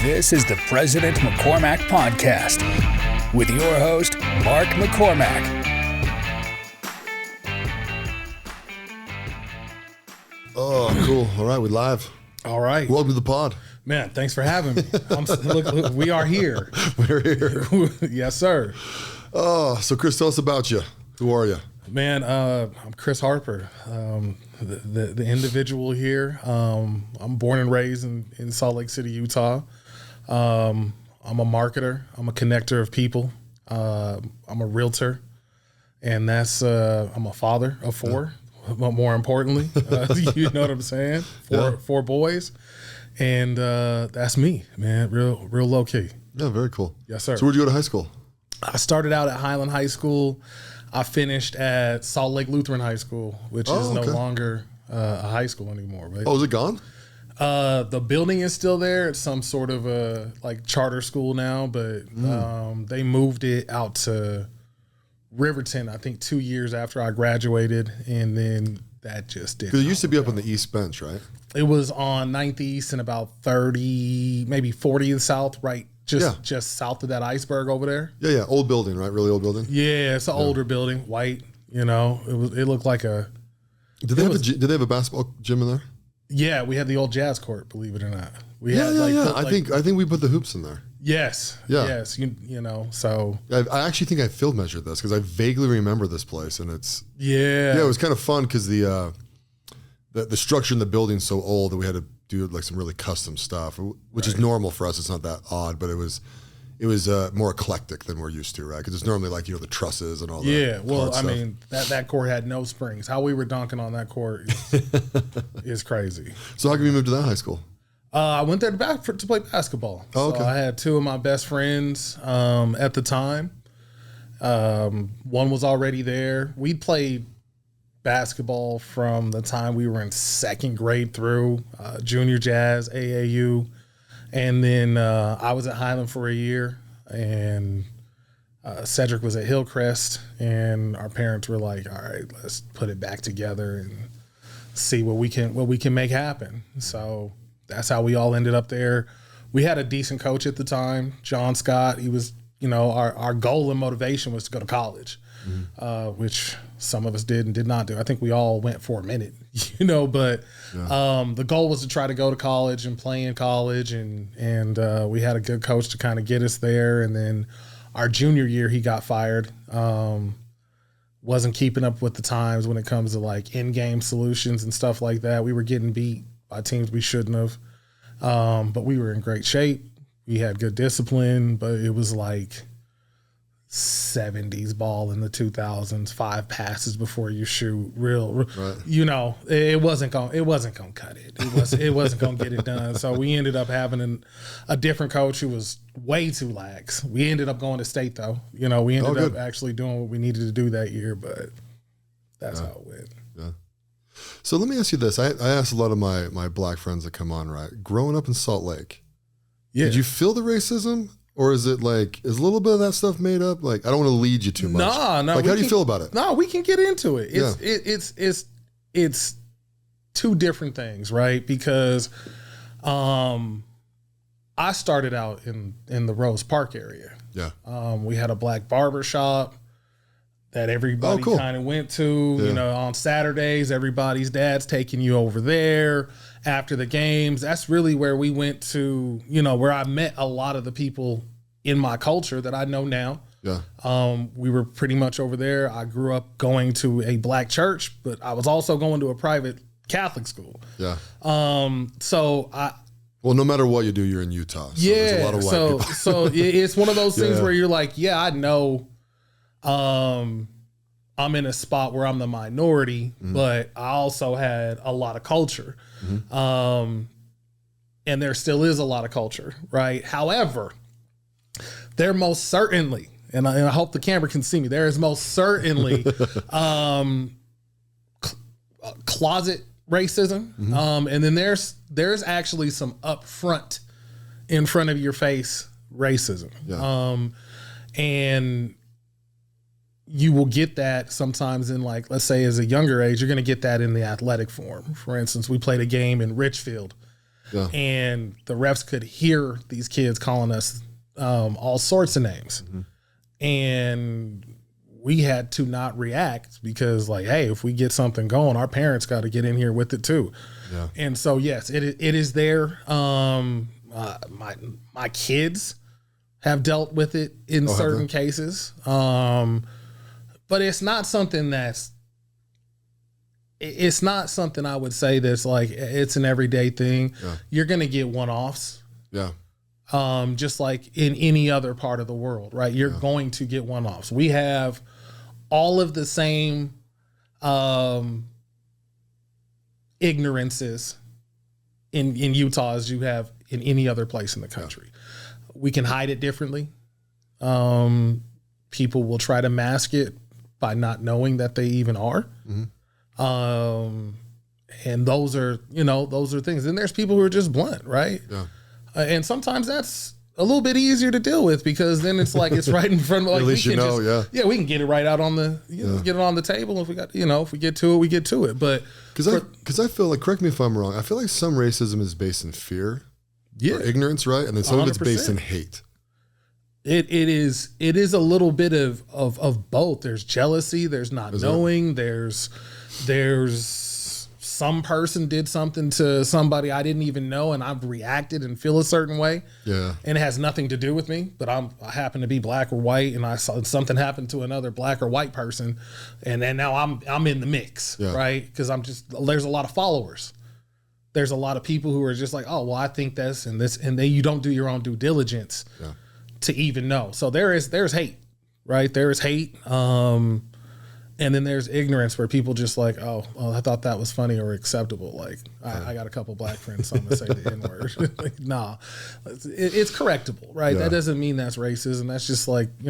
This is the President McCormack Podcast with your host, Mark McCormack. Oh, cool. All right, we're live. All right. Welcome to the pod. Man, thanks for having me. Look, we are here. We're here. Yes, sir. Oh, so Chris, tell us about you. Who are you? Man, I'm Chris Harper, the individual here. I'm born and raised in Salt Lake City, Utah. I'm a marketer. I'm a connector of people. I'm a realtor. And that's I'm a father of four. But more importantly, you know what I'm saying? Four boys. And that's me, man. Real low key. Yeah, very cool. Yes, sir. So where'd you go to high school? I started out at Highland High School. I finished at Salt Lake Lutheran High School, which is no longer a high school anymore. Right? Oh, is it gone? The building is still there. It's some sort of a like charter school now, but they moved it out to Riverton, I think 2 years after I graduated, and then that just did. Because it used to be up on the East Bench, right? It was on 9th East and about 30, maybe 40th South, right? Just south of that iceberg over there. Yeah. Old building, right? Really old building. Yeah, it's an older building, white. You know, it looked like a. Did they have a basketball gym in there? Yeah, we had the old jazz court. Believe it or not, I think we put the hoops in there. Yes. Yeah. Yes. You know. So I actually think I field measured this because I vaguely remember this place, and it's yeah. It was kind of fun because the structure in the building's so old that we had to do like some really custom stuff, which is normal for us. It's not that odd, but it was more eclectic than we're used to, right? Because it's normally like, the trusses and all that. Yeah, well, I stuff. mean, that court had no springs. How we were dunking on that court is crazy. So how come you moved to that high school? I went there to play basketball. Oh, okay. So I had two of my best friends at the time. One was already there. We played basketball from the time we were in second grade through junior jazz, AAU. And then I was at Highland for a year, and Cedric was at Hillcrest, and our parents were like, all right, let's put it back together and see what we can make happen. So that's how we all ended up there. We had a decent coach at the time, John Scott. He was, our goal and motivation was to go to college, which some of us did and did not do. I think we all went for a minute, but the goal was to try to go to college and play in college. And we had a good coach to kind of get us there. And then our junior year, he got fired. Wasn't keeping up with the times when it comes to like in-game solutions and stuff like that. We were getting beat by teams we shouldn't have. But we were in great shape. We had good discipline, but it was like 70s ball in the 2000s, 5 passes before you shoot. Right. It wasn't gonna cut it. It wasn't gonna get it done. So we ended up having a different coach who was way too lax. We ended up going to state though. We ended up actually doing what we needed to do that year, but that's how it went. Yeah. So let me ask you this. I asked a lot of my black friends that come on, right? Growing up in Salt Lake, did you feel the racism? Or is it like, is a little bit of that stuff made up? Like, I don't want to lead you too much. No. Like, how do you feel about it? No, we can get into it. It's two different things, right? Because I started out in the Rose Park area. Yeah. We had a black barber shop that everybody kind of went to. Yeah. On Saturdays, everybody's dad's taking you over there after the games. That's really where we went to, where I met a lot of the people in my culture that I know now. Yeah. We were pretty much over there. I grew up going to a black church, but I was also going to a private Catholic school. Yeah. Well, no matter what you do, you're in Utah. So there's a lot of white people. So it's one of those things where you're like, I know I'm in a spot where I'm the minority, but I also had a lot of culture. And there still is a lot of culture, right? However, there most certainly, and I hope the camera can see me, there is most certainly closet racism. And then there's actually some upfront, in front of your face racism. Yeah. And you will get that sometimes in, like, let's say as a younger age, you're going to get that in the athletic form. For instance, we played a game in Richfield Yeah. And the refs could hear these kids calling us all sorts of names. And we had to not react because, like, hey, if we get something going, our parents got to get in here with it too. Yeah. And so, yes, it is there. My kids have dealt with it in certain cases. But it's not something I would say that's like, it's an everyday thing. Yeah. You're going to get one-offs. Yeah. Just like in any other part of the world, right? You're going to get one-offs. We have all of the same ignorances in Utah as you have in any other place in the country. We can hide it differently. People will try to mask it by not knowing that they even are. And those are things. And there's people who are just blunt, right? Yeah. And sometimes that's a little bit easier to deal with because then it's like it's right in front of like at least we can we can get it right out on the get it on the table. If we got if we get to it, we get to it. But because I feel like, correct me if I'm wrong, I feel like some racism is based in fear, or ignorance, right? And then some of it's based in hate. It is a little bit of both. There's jealousy. There's not knowing. There's some person did something to somebody I didn't even know, and I've reacted and feel a certain way. Yeah, and it has nothing to do with me. But I happen to be black or white, and I saw something happen to another black or white person, and then now I'm in the mix, right? Because there's a lot of followers. There's a lot of people who are just like, oh well, I think this, and then you don't do your own due diligence to even know. So there's hate, right? There is hate. And then there's ignorance where people just like, oh, well, I thought that was funny or acceptable. Like, I got a couple black friends, so I'm going to say the N-word. Like, nah, it's correctable, right? That doesn't mean that's racism. That's just like, you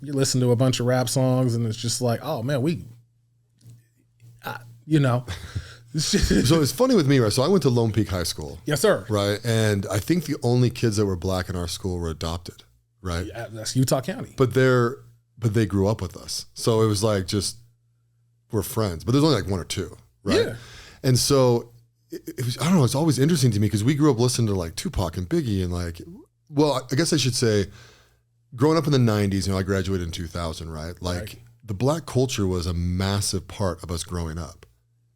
listen to a bunch of rap songs and it's just like, oh, man, So it's funny with me, right? So I went to Lone Peak High School. Yes, sir. Right? And I think the only kids that were black in our school were adopted, right? Yeah, that's Utah County. But they grew up with us. So it was like we're friends, but there's only like one or two, right? Yeah. And so it was, I don't know, it's always interesting to me because we grew up listening to like Tupac and Biggie and like, well, I guess I should say growing up in the 90s, I graduated in 2000, right? Like the black culture was a massive part of us growing up,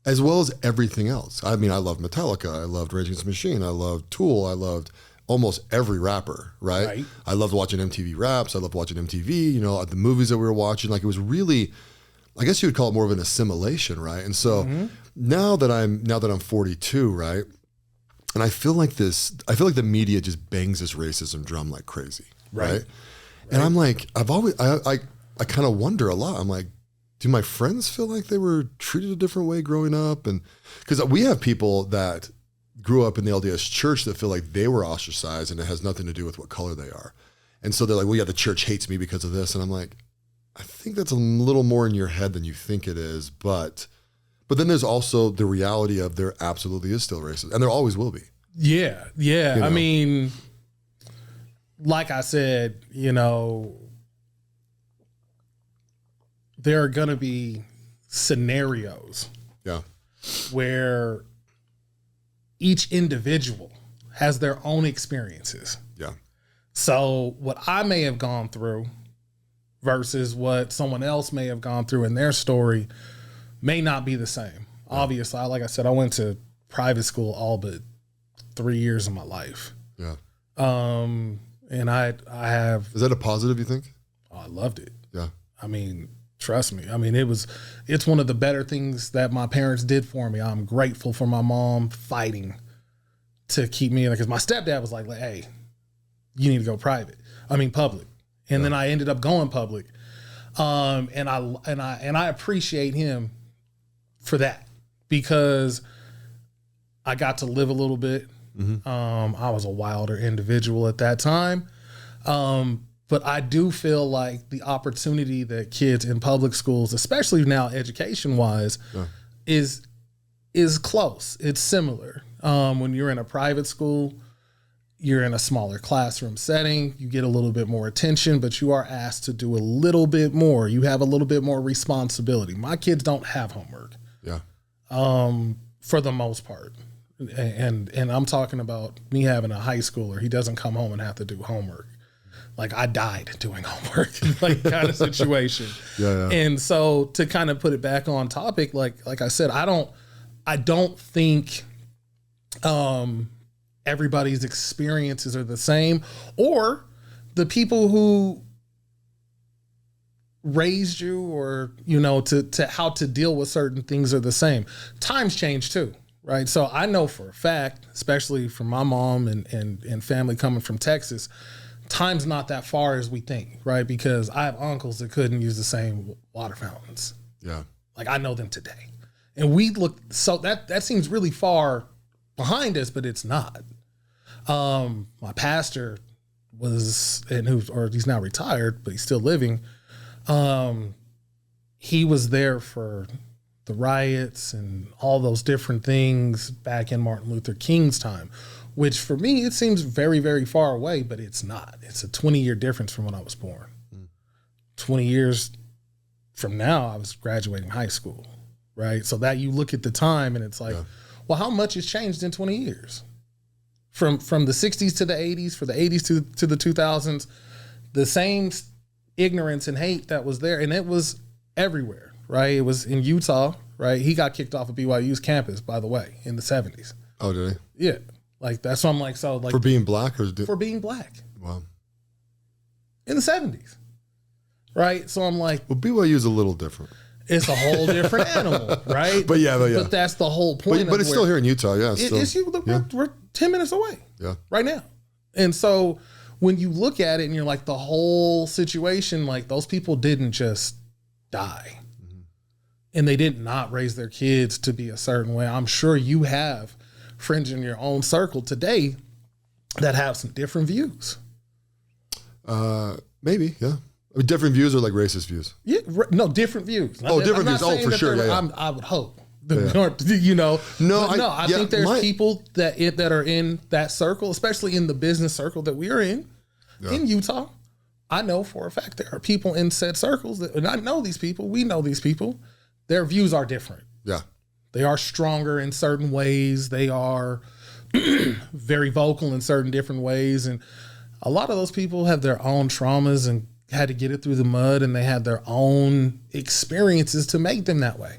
as well as everything else. I mean, I loved Metallica. I loved Rage Against the Machine. I loved Tool. I loved almost every rapper, right? I loved watching MTV Raps. I loved watching MTV, the movies that we were watching. Like it was really, I guess you would call it more of an assimilation, right? And so now that I'm 42, right? And I feel like the media just bangs this racism drum like crazy, right? And I'm like, I kind of wonder a lot. I'm like, do my friends feel like they were treated a different way growing up? And because we have people that grew up in the LDS church that feel like they were ostracized and it has nothing to do with what color they are. And so they're like, well, yeah, the church hates me because of this. And I'm like, I think that's a little more in your head than you think it is. But then there's also the reality of there absolutely is still racism, and there always will be. Yeah. I mean, like I said, there are going to be scenarios where each individual has their own experiences. Yeah. So what I may have gone through versus what someone else may have gone through in their story may not be the same. Yeah. Obviously, like I said, I went to private school all but 3 years of my life. Yeah. And I have. Is that a positive, you think? Oh, I loved it. Yeah. I mean, trust me. I mean, it's one of the better things that my parents did for me. I'm grateful for my mom fighting to keep me in there because my stepdad was like, hey, you need to go public. And then I ended up going public. And I appreciate him for that because I got to live a little bit. I was a wilder individual at that time. But I do feel like the opportunity that kids in public schools, especially now education-wise, is close. It's similar. When you're in a private school, you're in a smaller classroom setting. You get a little bit more attention, but you are asked to do a little bit more. You have a little bit more responsibility. My kids don't have homework. Yeah. For the most part. and I'm talking about me having a high schooler. He doesn't come home and have to do homework. Like I died doing homework, like kind of situation. Yeah. And so to kind of put it back on topic, like I said, I don't think everybody's experiences are the same, or the people who raised you, or to how to deal with certain things are the same. Times change too, right? So I know for a fact, especially from my mom and family coming from Texas, time's not that far as we think, right? Because I have uncles that couldn't use the same water fountains. Yeah. Like I know them today. And we look, so that seems really far behind us, but it's not. My pastor he's now retired, but he's still living. He was there for the riots and all those different things back in Martin Luther King's time, which for me, it seems very, very far away, but it's not. It's a 20-year difference from when I was born. 20 years from now, I was graduating high school, right? So that you look at the time and it's like, well, how much has changed in 20 years? From the 60s to the 80s, for the 80s to the 2000s, the same ignorance and hate that was there, and it was everywhere, right? It was in Utah, right? He got kicked off of BYU's campus, by the way, in the 70s. Oh, did he? Yeah. Like, that's what I'm like, so like. For being black or? For being black. Wow. In the 70s. Right? So I'm like. Well, BYU is a little different. It's a whole different animal, right? But yeah. But that's the whole point. But it's still here in Utah, yeah. We're 10 minutes away. Yeah. Right now. And so when you look at it and you're like, the whole situation, like those people didn't just die. Mm-hmm. And they did not raise their kids to be a certain way. I'm sure you have friends in your own circle today that have some different views. Maybe, yeah. I mean, different views or like racist views? Yeah, no, different views. Oh, different views. Oh, for sure. Yeah. I would hope. Yeah. I think there's people that are in that circle, especially in the business circle that we are in Utah. I know for a fact there are people in said circles and I know these people. We know these people. Their views are different. Yeah, they are stronger in certain ways. They are very vocal in certain different ways, and a lot of those people have their own traumas and had to get it through the mud, and they had their own experiences to make them that way.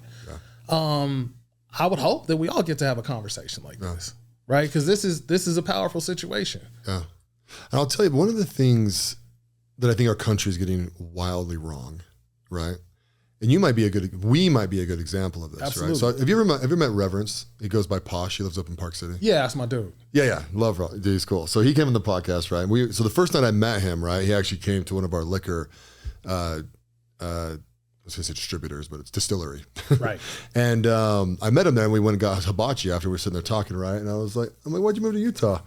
I would hope that we all get to have a conversation like this, right? Because this is a powerful situation. Yeah, and I'll tell you, one of the things that I think our country is getting wildly wrong, right? And we might be a good example of this, Absolutely. right? So have you ever met Reverence? He goes by Posh. He lives up in Park City. Yeah, that's my dude. Yeah, love Dude, he's cool. So he came on the podcast, right? And so the first night I met him, right, he actually came to one of our liquor, I was going to say distributors, but it's distillery. Right. And I met him there, and we went and got hibachi after we were sitting there talking, right? And I'm like, why'd you move to Utah?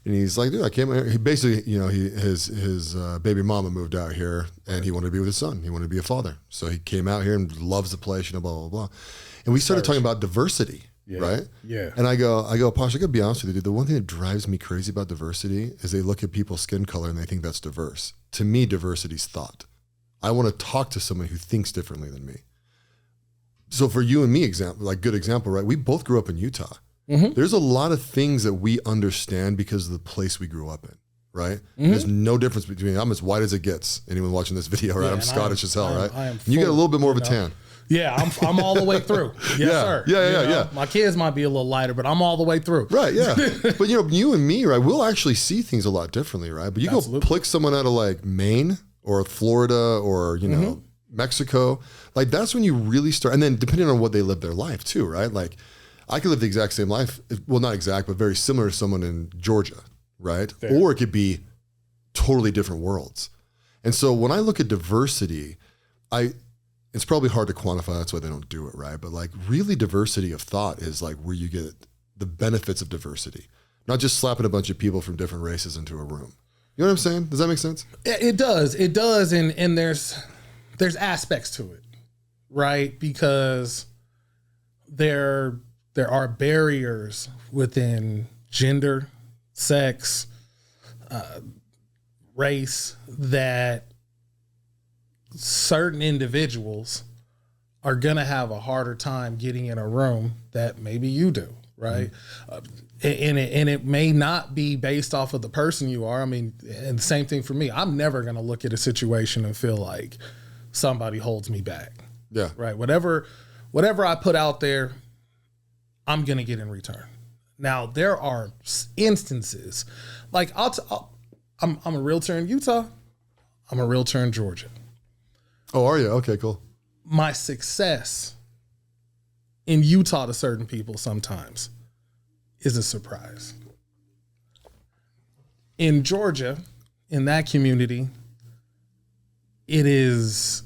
And he's like, dude, I came here. He basically, his baby mama moved out here, and he wanted to be with his son. He wanted to be a father. So he came out here and loves the place, blah, blah, blah. And we started talking about diversity, right? Yeah. And I go, Posh, I gotta be honest with you, dude. The one thing that drives me crazy about diversity is they look at people's skin color and they think that's diverse. To me, diversity's thought. I want to talk to someone who thinks differently than me. So for you and me, good example, right? We both grew up in Utah. Mm-hmm. There's a lot of things that we understand because of the place we grew up in, right? Mm-hmm. There's no difference between, I'm as white as it gets. Anyone watching this video, right? I'm Scottish as hell, right? I am you got a little bit more of a tan. Yeah, I'm all the way through. Yes, sir. Yeah. My kids might be a little lighter, but I'm all the way through. Right, yeah. But you and me, right? We'll actually see things a lot differently, right? But you go pick someone out of like Maine or Florida or, Mexico, like that's when you really start. And then depending on what they live their life too, right? Like I could live the exact same life. Well, not exact, but very similar to someone in Georgia, right? Fair. Or it could be totally different worlds. And so when I look at diversity, it's probably hard to quantify. That's why they don't do it, right? But like really diversity of thought is like where you get the benefits of diversity, not just slapping a bunch of people from different races into a room. You know what I'm saying? Does that make sense? It does. It does. And there's aspects to it, right? Because there are barriers within gender, sex, race that certain individuals are going to have a harder time getting in a room that maybe you do. right? And it may not be based off of the person you are. I mean, and the same thing for me. I'm never going to look at a situation and feel like somebody holds me back. Yeah. Right. Whatever I put out there, I'm going to get in return. Now, there are instances like I'm a realtor in Utah. I'm a realtor in Georgia. Oh, are you? Okay, cool. My success in Utah to certain people sometimes is a surprise. In Georgia, in that community, it is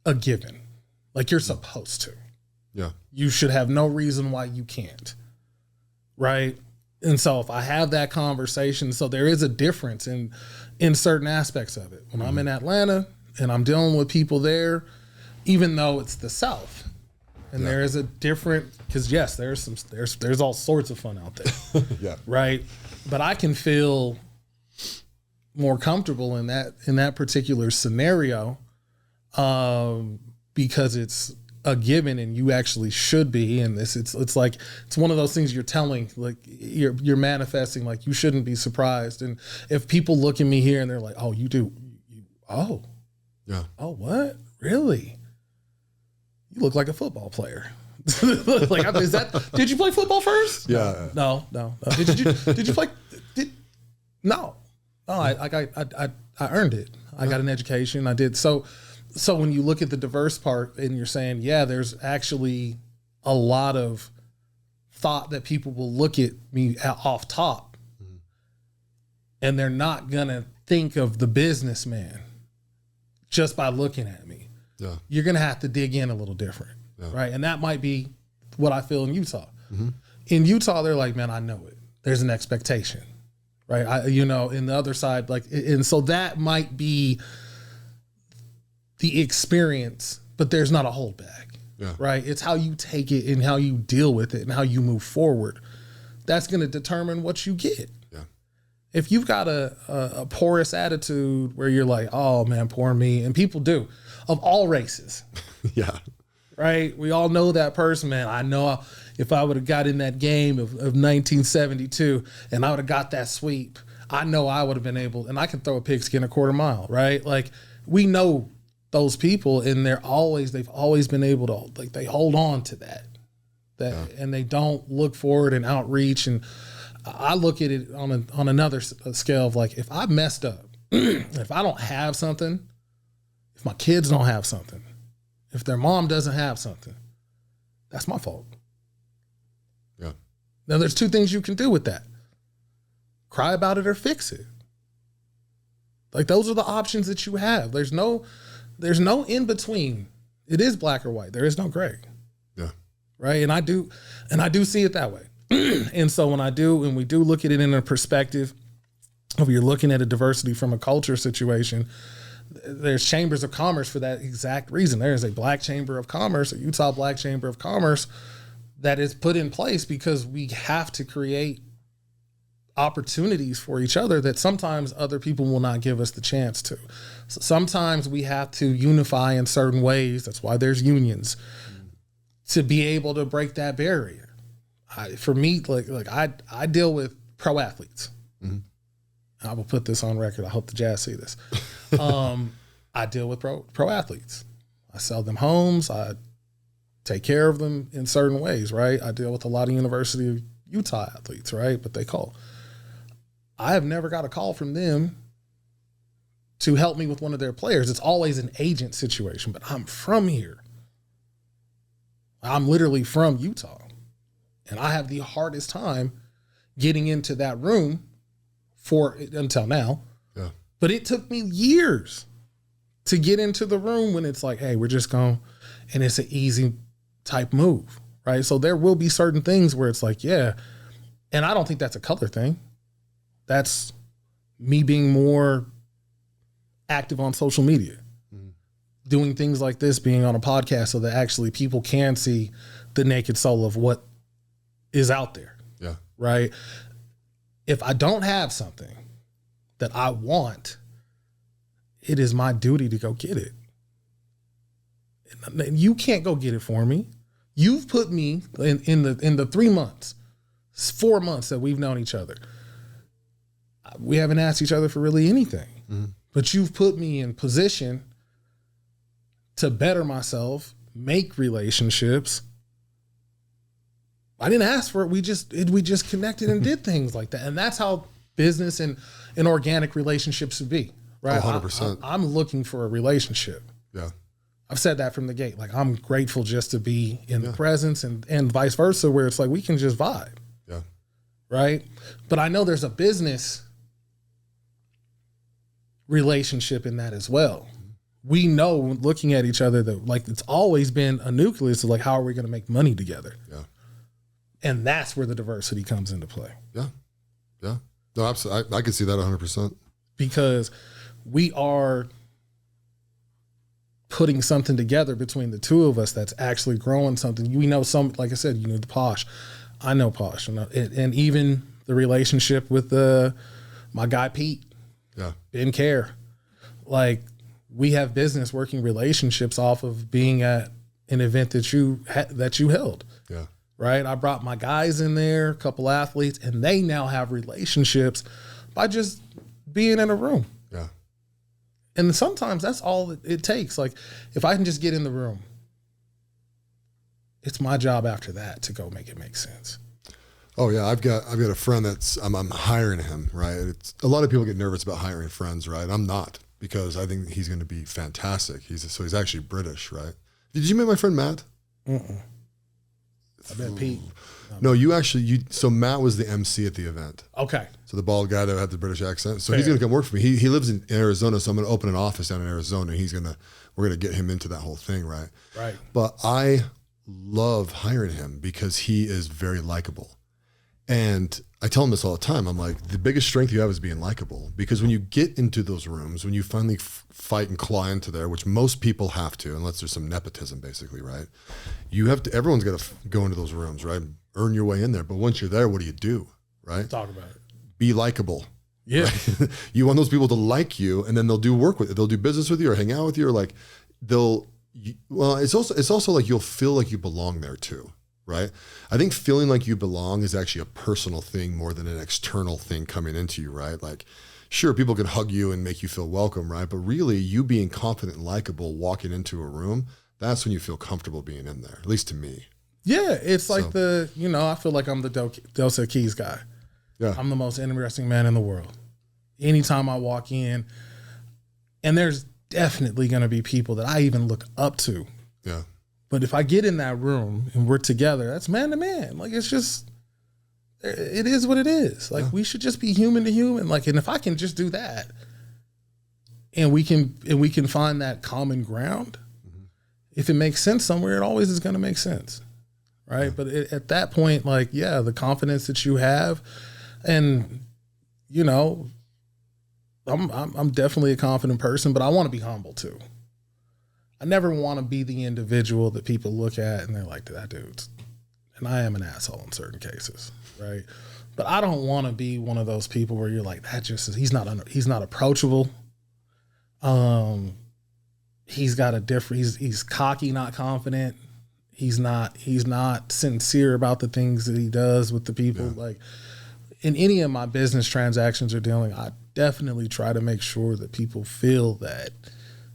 a given. Like you're supposed to. Yeah. You should have no reason why you can't. Right? And so if I have that conversation, so there is a difference in certain aspects of it. When I'm in Atlanta and I'm dealing with people there, even though it's the South, and there is a different, because yes, there's all sorts of fun out there. Yeah. Right? But I can feel more comfortable in that particular scenario because it's a given and you actually should be in this. It's like, it's one of those things you're telling, like you're manifesting, like you shouldn't be surprised. And if people look at me here and they're like, oh, you do, oh, yeah. Oh, what? Really? You look like a football player. Like, did you play football first? Yeah. No. Did you play? No. I earned it. I got an education. I did. So when you look at the diverse part and you're saying, yeah, there's actually a lot of thought that people will look at me off top and they're not going to think of the businessman just by looking at me. Yeah. You're going to have to dig in a little different. Yeah. Right. And that might be what I feel in Utah. Mm-hmm. In Utah, they're like, man, I know it. There's an expectation. Right. In the other side, like, and so that might be the experience, but there's not a holdback. Yeah. Right. It's how you take it and how you deal with it and how you move forward. That's going to determine what you get. Yeah. If you've got a porous attitude where you're like, oh man, poor me, and people do, of all races. Yeah. Right. We all know that person, man. I know if I would have got in that game of 1972 and I would have got that sweep, I know I would have been able, and I can throw a pigskin a quarter mile, right? Like we know those people and they've always been able to, like, they hold on to that and they don't look forward and outreach. And I look at it on another scale of like, if I messed up, if I don't have something, if my kids don't have something, if their mom doesn't have something, that's my fault. Yeah. Now there's two things you can do with that. Cry about it or fix it. Like those are the options that you have. There's no in between. It is black or white. There is no gray. Yeah. Right. And I do see it that way. And so when we do look at it in a perspective of you're looking at a diversity from a culture situation, there's chambers of commerce for that exact reason. There is a Black Chamber of Commerce, a Utah Black Chamber of Commerce that is put in place because we have to create opportunities for each other that sometimes other people will not give us the chance to. So sometimes we have to unify in certain ways. That's why there's unions to be able to break that barrier. For me, I deal with pro athletes. Mm-hmm. I will put this on record. I hope the Jazz see this. I deal with pro athletes. I sell them homes. I take care of them in certain ways, right? I deal with a lot of University of Utah athletes, right? But they call. I have never got a call from them to help me with one of their players. It's always an agent situation, but I'm from here. I'm literally from Utah. And I have the hardest time getting into that room until now. Yeah. But it took me years to get into the room when it's like, hey, we're just going, and it's an easy type move, right? So there will be certain things where it's like, yeah. And I don't think that's a color thing. That's me being more active on social media, doing things like this, being on a podcast so that actually people can see the naked soul of what is out there. Yeah. Right. If I don't have something that I want, it is my duty to go get it. You can't go get it for me. You've put me in the 3 months, 4 months that we've known each other. We haven't asked each other for really anything, but you've put me in position to better myself, make relationships. I didn't ask for it. We just connected and did things like that. And that's how business and organic relationships should be, right? 100%. I'm looking for a relationship. Yeah. I've said that from the gate. Like, I'm grateful just to be in the presence and vice versa, where it's like, we can just vibe. Yeah. Right. But I know there's a business relationship in that as well. We know, looking at each other, that like it's always been a nucleus of like, how are we going to make money together? Yeah. And that's where the diversity comes into play. Yeah. Yeah. No, absolutely. I can see that 100%. Because we are putting something together between the two of us that's actually growing something. We know like I said, you know, the Posh. I know Posh. And even the relationship with my guy Pete. Yeah. Ben Care. Like, we have business working relationships off of being at an event that you held. Yeah. Right. I brought my guys in there, a couple athletes, and they now have relationships by just being in a room. Yeah. And sometimes that's all it takes. Like, if I can just get in the room, it's my job after that to go make it make sense. Oh yeah, I've got a friend that's I'm hiring him, right? It's a lot of people get nervous about hiring friends, right? I'm not, because I think he's going to be fantastic. He's actually British, right? Did you meet my friend Matt? I bet Pete. No, so Matt was the MC at the event. Okay. So the bald guy that had the British accent. So he's going to come work for me. He lives in Arizona, so I'm going to open an office down in Arizona, and we're going to get him into that whole thing, right? Right. But I love hiring him because he is very likable. And I tell him this all the time. I'm like, the biggest strength you have is being likable, because when you get into those rooms, when you finally fight and claw into there, which most people have to, unless there's some nepotism, basically, right? Everyone's got to go into those rooms, right? Earn your way in there. But once you're there, what do? Right? Talk about it. Be likable. Yeah. Right? You want those people to like you, and then they'll do work with you. They'll do business with you or hang out with you, or like it's also like you'll feel like you belong there too. Right? I think feeling like you belong is actually a personal thing more than an external thing coming into you, right? Like, sure, people can hug you and make you feel welcome, right? But really, you being confident and likable walking into a room, that's when you feel comfortable being in there, at least to me. Yeah, it's like I feel like I'm the Dos Equis guy. Yeah. I'm the most interesting man in the world. Anytime I walk in, and there's definitely going to be people that I even look up to. Yeah. But if I get in that room and we're together, that's man to man. Like, it's just, it is what it is. Like, we should just be human to human. Like, and if I can just do that, and we can find that common ground, if it makes sense somewhere, it always is going to make sense. Right. But at that point, like, yeah, the confidence that you have, and, you know, I'm definitely a confident person, but I want to be humble too. I never want to be the individual that people look at and they're like, that dude's, and I am an asshole in certain cases, right? But I don't want to be one of those people where you're like, he's not approachable. He's got a different, he's cocky, not confident. He's not sincere about the things that he does with the people. Yeah. Like, in any of my business transactions or dealing, I definitely try to make sure that people feel that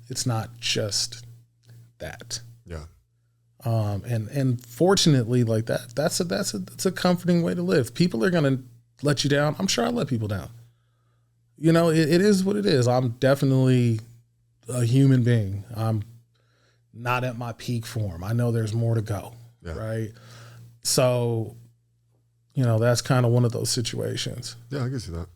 it's not just that. Yeah. And fortunately, like that's a comforting way to live. People are gonna let you down. I'm sure I let people down. You know, it is what it is. I'm definitely a human being. I'm not at my peak form. I know there's more to go. Yeah. Right. So, you know, that's kind of one of those situations. Yeah, I can see that.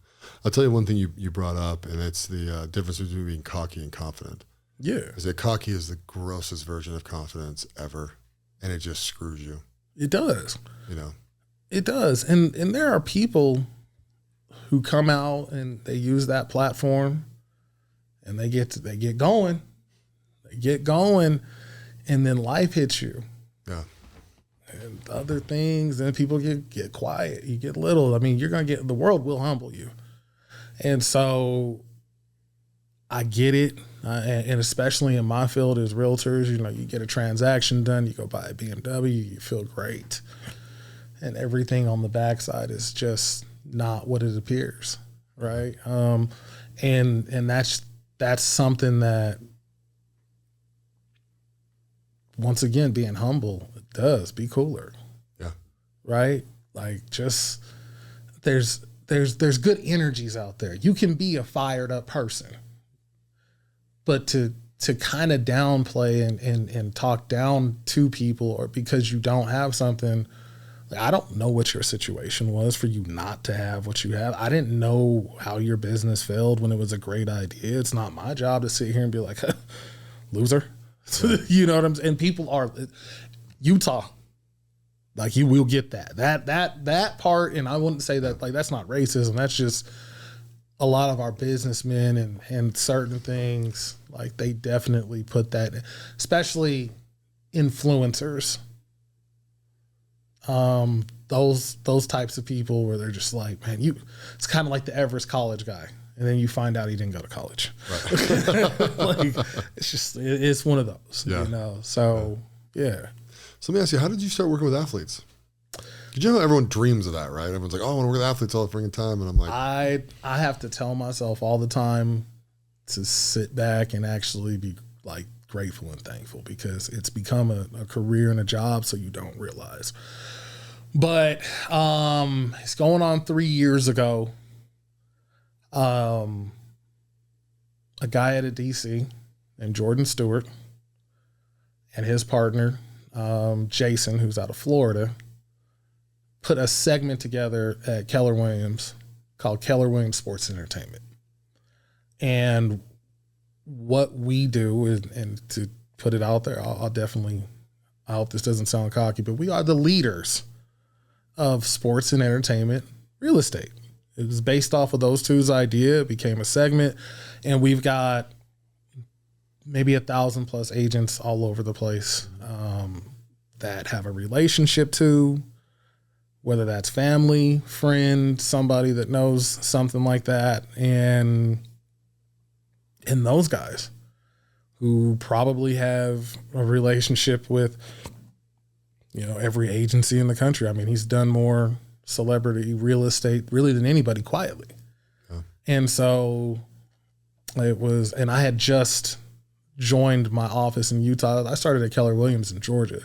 I'll tell you one thing you brought up, and it's the difference between being cocky and confident. Yeah. Is that cocky is the grossest version of confidence ever, and it just screws you. It does. You know? It does. And there are people who come out and they use that platform and they get going. They get going, and then life hits you. Yeah. And other things, and people get quiet. You get little. I mean, the world will humble you. And so I get it. And especially in my field as realtors, you know, you get a transaction done, you go buy a BMW, you feel great. And everything on the backside is just not what it appears, right? And that's something that, once again, being humble, it does. Be cooler. Yeah. Right? Like, just there's good energies out there. You can be a fired up person. But to kind of downplay and talk down to people, or because you don't have something, like, I don't know what your situation was for you not to have what you have. I didn't know how your business failed when it was a great idea. It's not my job to sit here and be like, loser. You know what I'm saying? And people are, Utah, like, you will get that part. And I wouldn't say that, like, that's not racism. That's just a lot of our businessmen and certain things, like, they definitely put that, especially influencers. Those types of people where they're just like, man, it's kind of like the Everest college guy. And then you find out he didn't go to college. Right. Like, it's one of those, you know? So, yeah. So let me ask you, how did you start working with athletes? Because you know everyone dreams of that, right? Everyone's like, oh, I want to work with athletes all the freaking time. And I'm like, I have to tell myself all the time to sit back and actually be, like, grateful and thankful, because it's become a career and a job, so you don't realize. But it's going on 3 years ago. A guy out of DC named Jordan Stewart and his partner, Jason, who's out of Florida, put a segment together at Keller Williams called Keller Williams Sports Entertainment. And what we do is, and to put it out there, I hope this doesn't sound cocky, but we are the leaders of sports and entertainment real estate. It was based off of those two's idea. It became a segment, and we've got maybe 1,000+ agents all over the place that have a relationship to, whether that's family, friend, somebody that knows something like that, and those guys who probably have a relationship with, you know, every agency in the country. I mean, he's done more celebrity real estate really than anybody quietly. Yeah. And so it was, and I had just joined my office in Utah. I started at Keller Williams in Georgia.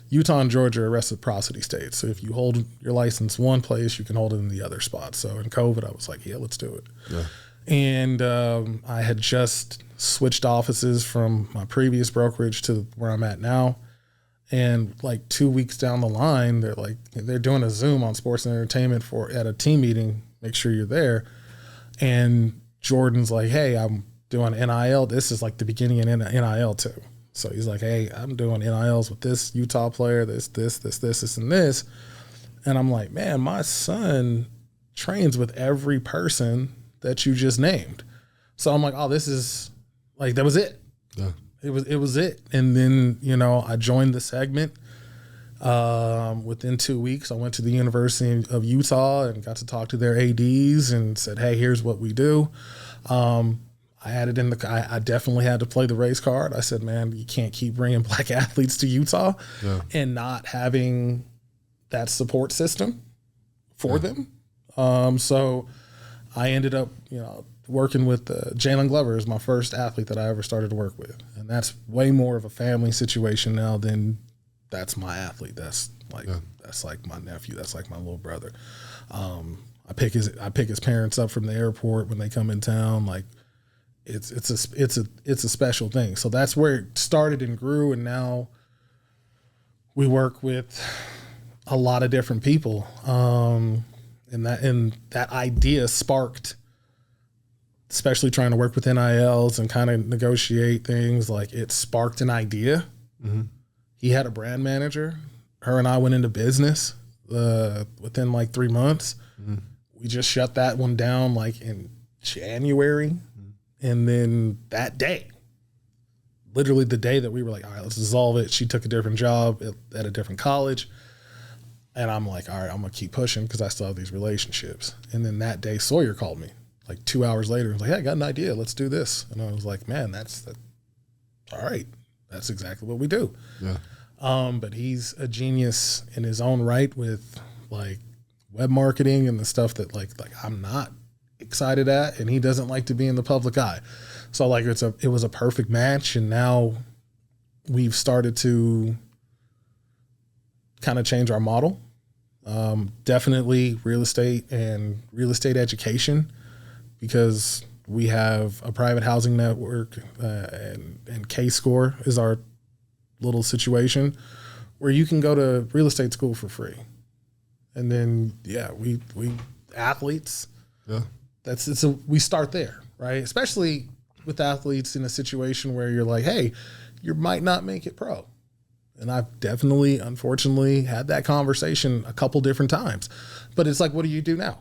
Utah and Georgia are reciprocity states. So if you hold your license one place, you can hold it in the other spot. So in COVID, I was like, yeah, let's do it. Yeah. And I had just switched offices from my previous brokerage to where I'm at now. And like 2 weeks down the line, they're doing a Zoom on sports and entertainment at a team meeting. Make sure you're there. And Jordan's like, hey, I'm doing NIL. This is like the beginning of NIL too. So he's like, hey, I'm doing NILs with this Utah player, this, and this. And I'm like, man, my son trains with every person that you just named. So I'm like, oh, this is like, that was it. Yeah. It was it. And then, you know, I joined the segment. Within 2 weeks, I went to the University of Utah and got to talk to their ADs and said, hey, here's what we do. I added in I definitely had to play the race card. I said, man, you can't keep bringing black athletes to Utah and not having that support system for them. So I ended up, you know, working with Jalen Glover is my first athlete that I ever started to work with. And that's way more of a family situation now than that's my athlete. That's like my nephew. That's like my little brother. I pick his parents up from the airport when they come in town. Like it's a special thing. So that's where it started and grew. And now we work with a lot of different people. And that idea sparked, especially trying to work with NILs and kind of negotiate things, like it sparked an idea. Mm-hmm. He had a brand manager. Her and I went into business within like 3 months. Mm-hmm. We just shut that one down like in January. Mm-hmm. And then that day, literally the day that we were like, all right, let's dissolve it. She took a different job at a different college. And I'm like, all right, I'm going to keep pushing because I still have these relationships. And then that day Sawyer called me. like 2 hours later, he was like, hey, I got an idea. Let's do this. And I was like, man, that's all right. That's exactly what we do. Yeah. But he's a genius in his own right with like web marketing and the stuff that like I'm not excited at, and he doesn't like to be in the public eye. So like it was a perfect match, and now we've started to kind of change our model. Definitely real estate and real estate education, because we have a private housing network, and K-Score is our little situation where you can go to real estate school for free. And then, we athletes, we start there, right? Especially with athletes in a situation where you're like, hey, you might not make it pro. And I've definitely, unfortunately, had that conversation a couple different times. But it's like, what do you do now?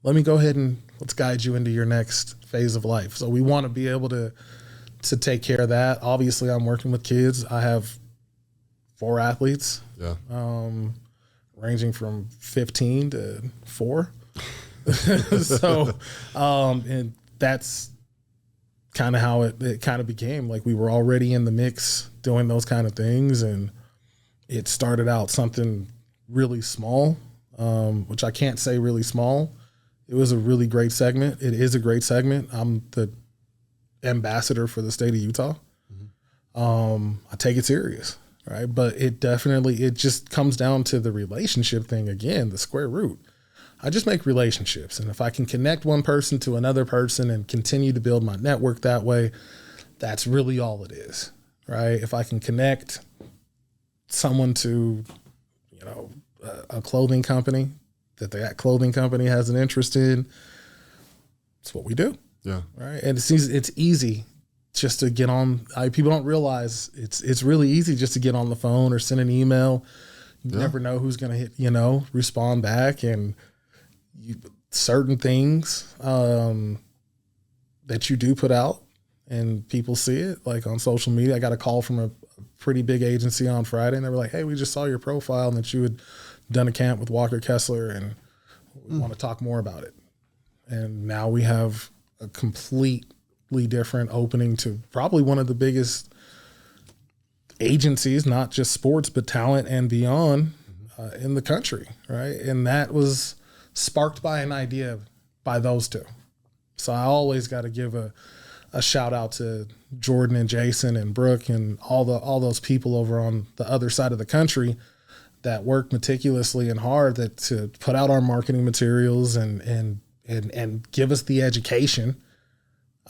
Let me go ahead and let's guide you into your next phase of life. So we want to be able to take care of that. Obviously, I'm working with kids. I have 4 athletes, ranging from 15 to 4. So, and that's kind of how it kind of became. Like, we were already in the mix doing those kind of things, and it started out something really small, which I can't say really small. It was a really great segment. It is a great segment. I'm the ambassador for the state of Utah. I take it serious, right? But it just comes down to the relationship thing again, the square root. I just make relationships. And if I can connect one person to another person and continue to build my network that way, that's really all it is, right? If I can connect someone to, a clothing company that clothing company has an interest in, it's what we do. Yeah. Right. And it's easy just to get on. People don't realize it's really easy just to get on the phone or send an email. You never know who's going to hit, respond back, and certain things that you do put out and people see it, like on social media. I got a call from a pretty big agency on Friday, and they were like, hey, we just saw your profile and that you had done a camp with Walker Kessler, and we want to talk more about it. And now we have a completely different opening to probably one of the biggest agencies, not just sports, but talent and beyond in the country, right? And that was sparked by an idea by those two. So I always got to give a shout out to Jordan and Jason and Brooke and all those people over on the other side of the country that work meticulously and hard to put out our marketing materials and give us the education.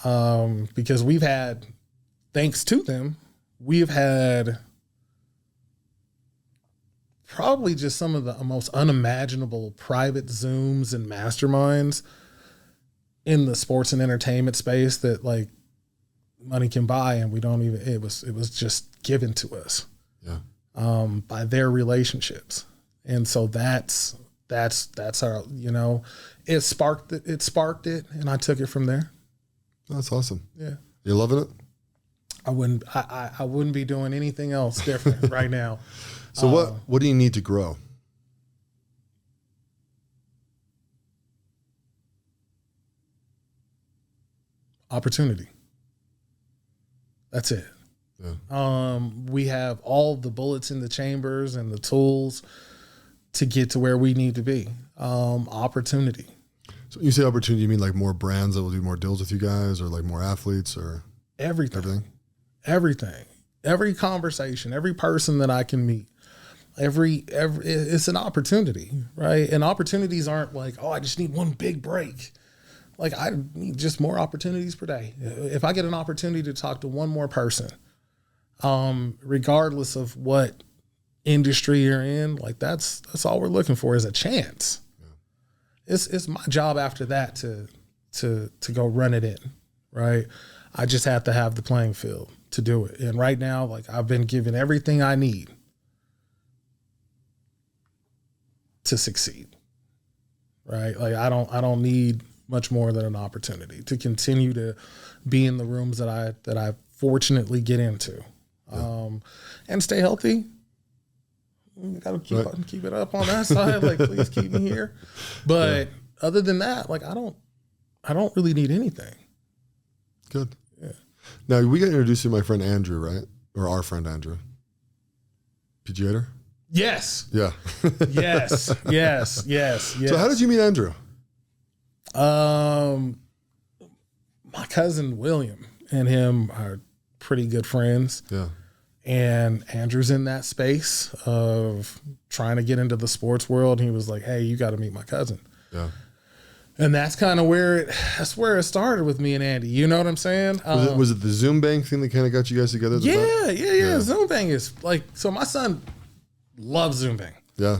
Because we've had, thanks to them, we've had probably just some of the most unimaginable private Zooms and masterminds in the sports and entertainment space that like money can buy, and we don't even, it was just given to us by their relationships. And so that's our, it sparked it, and I took it from there. That's awesome. Yeah. You loving it? I wouldn't be doing anything else different right now. So what do you need to grow? Opportunity. That's it. Yeah. We have all the bullets in the chambers and the tools to get to where we need to be. Opportunity. So when you say opportunity, you mean like more brands that will do more deals with you guys, or like more athletes, or everything? Every conversation, every person that I can meet, every it's an opportunity, right? And opportunities aren't like, oh, I just need one big break. Like, I need just more opportunities per day. If I get an opportunity to talk to one more person, regardless of what industry you're in, like that's all we're looking for, is a chance. Yeah. It's my job after that to go run it in, right? I just have to have the playing field to do it. And right now, like, I've been given everything I need to succeed, right? Like, I don't need much more than an opportunity to continue to be in the rooms that I fortunately get into, and stay healthy. You got to keep it up on that side. Like, please keep me here. But other than that, like, I don't I don't really need anything. Good. Yeah. Now, we got introduced to my friend Andrew, right? Or our friend Andrew. PGator? Yes. Yeah. Yes. Yes. So how did you meet Andrew? My cousin William and him are pretty good friends. Yeah. And Andrew's in that space of trying to get into the sports world. And he was like, hey, you got to meet my cousin. Yeah. And that's kind of where it started with me and Andy. You know what I'm saying? Was it the Zoom Bang thing that kind of got you guys together? Yeah. Zoom Bang is like, so my son loves Zoom Bang. Yeah.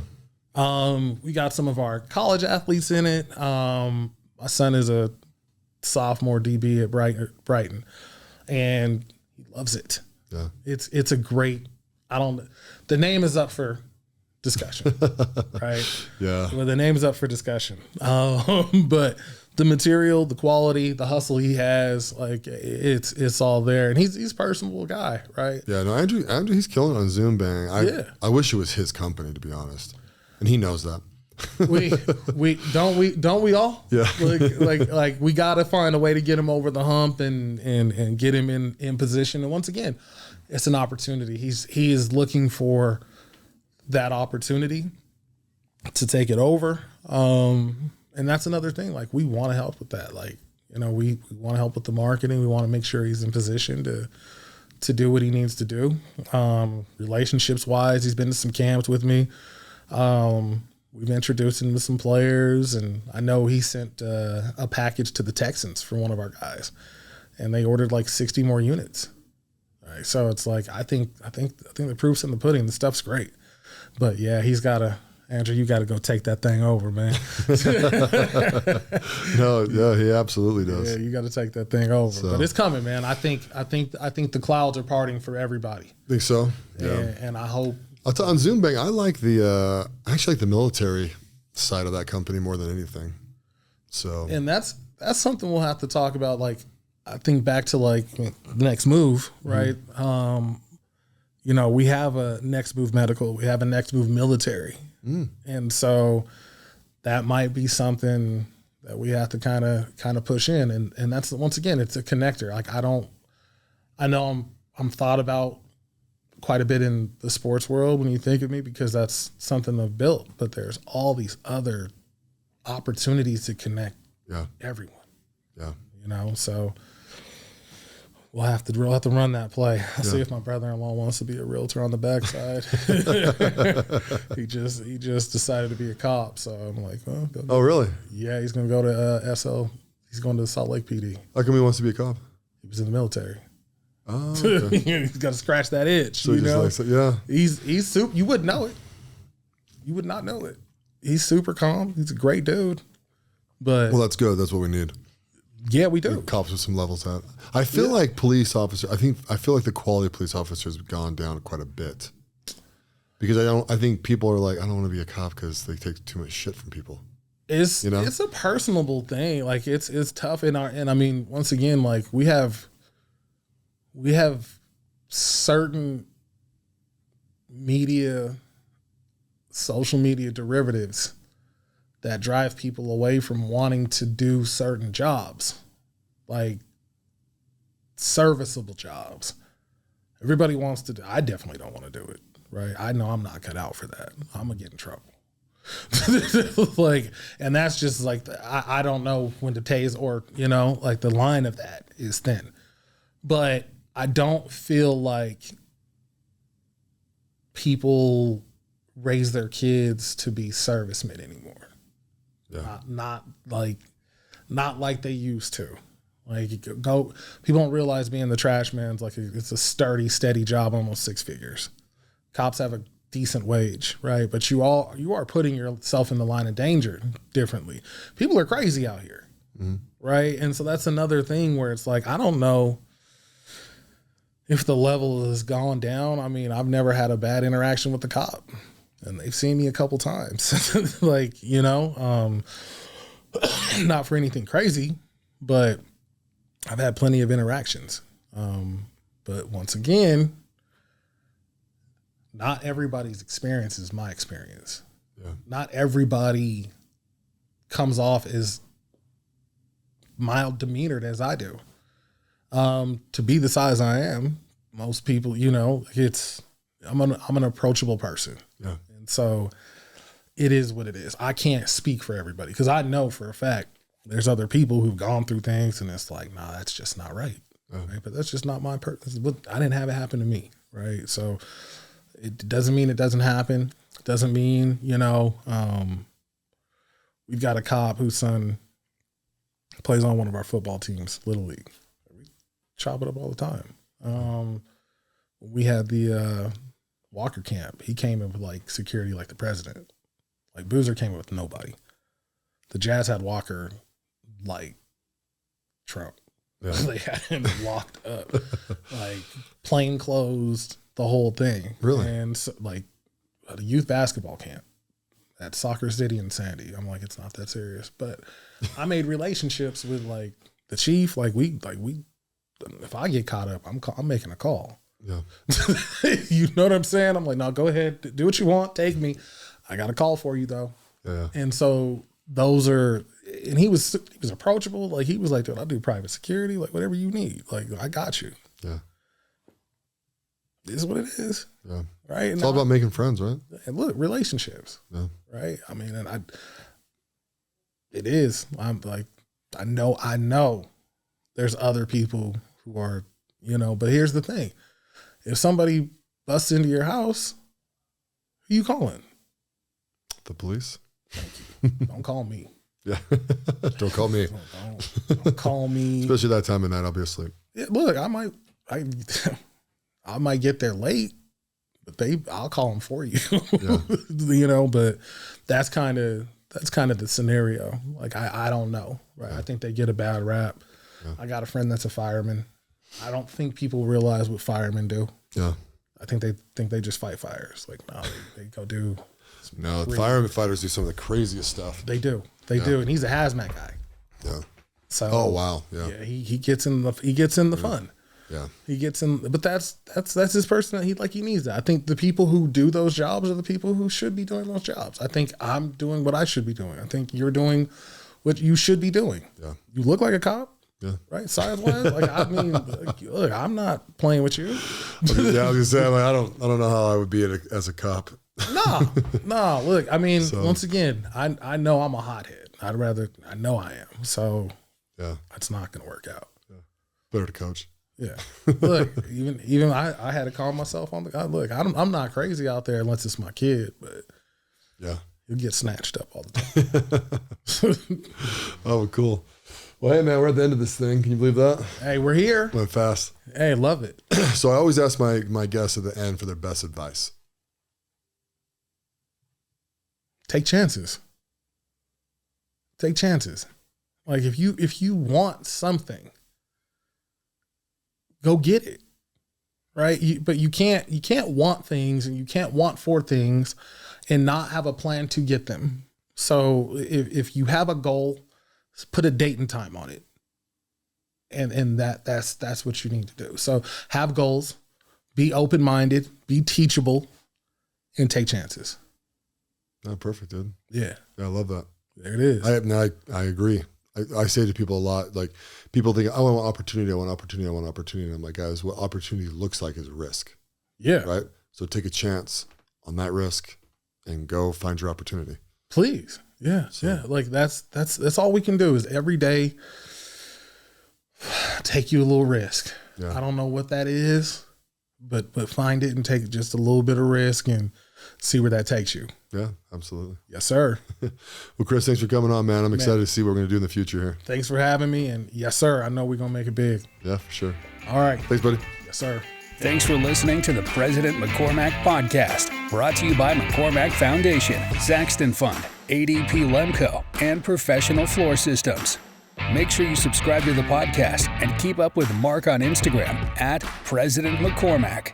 We got some of our college athletes in it. My son is a sophomore DB at Brighton, and he loves it. Yeah. It's a great, the name is up for discussion, right? Yeah. Well, the name is up for discussion. But the material, the quality, the hustle he has, like it's all there. And he's a personable guy, right? Yeah, no, Andrew, he's killing it on Zoom Bang. I wish it was his company, to be honest. And he knows that. Don't we all? Yeah. like we got to find a way to get him over the hump and get him in position. And once again, it's an opportunity. He is looking for that opportunity to take it over. And that's another thing. Like, we want to help with that. Like, we want to help with the marketing. We want to make sure he's in position to do what he needs to do. Relationships wise, he's been to some camps with me. We've introduced him to some players, and I know he sent a package to the Texans for one of our guys, and they ordered like 60 more units. All right, so it's like I think the proof's in the pudding. The stuff's great, but yeah, Andrew, you got to go take that thing over, man. No, yeah, he absolutely does. Yeah, you got to take that thing over. So. But it's coming, man. I think the clouds are parting for everybody. Think so? Yeah. And I hope. On Zoom Bang, I actually like the military side of that company more than anything. So. And that's something we'll have to talk about. Like, I think back to like the next move, right? We have a next move medical, we have a next move military. And so that might be something that we have to kind of push in. And that's, once again, it's a connector. Like, I know I'm thought about quite a bit in the sports world when you think of me, because that's something I've built, but there's all these other opportunities to connect everyone. Yeah. So we'll have to run that play. I'll see if my brother-in-law wants to be a realtor on the backside. He just decided to be a cop. So I'm like, well, oh, really? Yeah, he's going to go to SL. He's going to Salt Lake PD. How come he wants to be a cop? He was in the military. Oh, okay. He's got to scratch that itch. So he just likes it, yeah. He's super. You wouldn't know it. You would not know it. He's super calm. He's a great dude. But well, that's good. That's what we need. Yeah, we do. Cops with some levels out. I feel like police officers. I feel like the quality of police officers have gone down quite a bit, because I think people are like, I don't want to be a cop because they take too much shit from people. It's a personable thing. Like, it's tough and I mean, once again, like we have certain social media derivatives that drive people away from wanting to do certain jobs, like serviceable jobs. Everybody wants to do. I definitely don't want to do it, right? I know I'm not cut out for that. I'm gonna get in trouble. And that's just like, I don't know when to tase, or, like the line of that is thin. But I don't feel like people raise their kids to be servicemen anymore. Yeah. Not like they used to. Like, people don't realize being the trash man's like it's a sturdy, steady job, almost six figures. Cops have a decent wage, right? But you are putting yourself in the line of danger differently. People are crazy out here, right? And so that's another thing where it's like, I don't know if the level has gone down. I mean, I've never had a bad interaction with the cop, and they've seen me a couple times. Like, not for anything crazy, but I've had plenty of interactions. But once again, not everybody's experience is my experience. Yeah. Not everybody comes off as mild demeanored as I do. To be the size I am, most people, I'm an approachable person. Yeah. And so it is what it is. I can't speak for everybody because I know for a fact there's other people who've gone through things and it's like, nah, that's just not right. Right? But that's just not my purpose. I didn't have it happen to me. Right. So it doesn't mean it doesn't happen. It doesn't mean, we've got a cop whose son plays on one of our football teams, Little League. We chop it up all the time. We had the Walker camp. He came in with like security like the president. Like Boozer came in with nobody. The Jazz had Walker like Trump. Yeah. They had him locked up, like plain clothes, the whole thing. Really? And so, like at a youth basketball camp at Soccer City in Sandy. I'm like, it's not that serious. But I made relationships with like the chief. Like we, if I get caught up, I'm making a call. Yeah. You know what I'm saying? I'm like, no, go ahead, do what you want, take me. I got a call for you though. Yeah. And so those are, and he was approachable. Like he was like, dude, I'll do private security, like whatever you need. Like I got you. Yeah. This is what it is. Yeah. Right. It's all about making friends, right? And look, relationships. Yeah. Right. I mean, and it is. I'm like, I know there's other people who are, but here's the thing. If somebody busts into your house, who you calling? The police. Thank you. Don't call me. Yeah. Don't call me. Don't call me. Especially that time of night, I'll be asleep. Yeah, look, I might get there late, but I'll call them for you. Yeah. But that's kind of the scenario. Like I don't know, right? Yeah. I think they get a bad rap. Yeah. I got a friend that's a fireman. I don't think people realize what firemen do. Yeah. I think they just fight fires. Like, no, they go do. No, firefighters do some of the craziest stuff. They do. They do. And he's a hazmat guy. Yeah. So. Oh, wow. Yeah. Yeah. He gets in the fun. Yeah. He gets in, but that's his person. He needs that. I think the people who do those jobs are the people who should be doing those jobs. I think I'm doing what I should be doing. I think you're doing what you should be doing. Yeah. You look like a cop. Yeah. Right. Size-wise, look, I'm not playing with you. Yeah, I was gonna say, I don't know how I would be as a cop. No. Look, once again, I know I'm a hothead. I know I am. So yeah, it's not gonna work out. Yeah. Better to coach. Yeah. Look, even I had to calm myself on the. Look, I'm not crazy out there unless it's my kid, but yeah, you'll get snatched up all the time. Oh, cool. Well, hey, man, we're at the end of this thing. Can you believe that? Hey, we're here. Went fast. Hey, love it. So I always ask my guests at the end for their best advice. Take chances. Take chances. Like if you want something, go get it. Right? But you can't want things and you can't want for things and not have a plan to get them. So if you have a goal, put a date and time on it. And that's what you need to do. So have goals, be open-minded, be teachable, and take chances. Oh, perfect, dude. Yeah. I love that. There it is. I agree. I say to people a lot, like people think, I want opportunity. And I'm like, guys, what opportunity looks like is risk. Yeah. Right. So take a chance on that risk and go find your opportunity. Please. Yeah. So. Yeah. Like that's all we can do is every day take you a little risk. Yeah. I don't know what that is, but find it and take just a little bit of risk and see where that takes you. Yeah, absolutely. Yes, sir. Well, Chris, thanks for coming on, man. I'm excited to see what we're going to do in the future here. Thanks for having me. And yes, sir, I know we're going to make it big. Yeah, for sure. All right. Thanks, buddy. Yes, sir. Thanks for listening to the President McCormack Podcast, brought to you by McCormack Foundation, Saxton Fund, ADP Lemco, and Professional Floor Systems. Make sure you subscribe to the podcast and keep up with Mark on Instagram @President McCormack.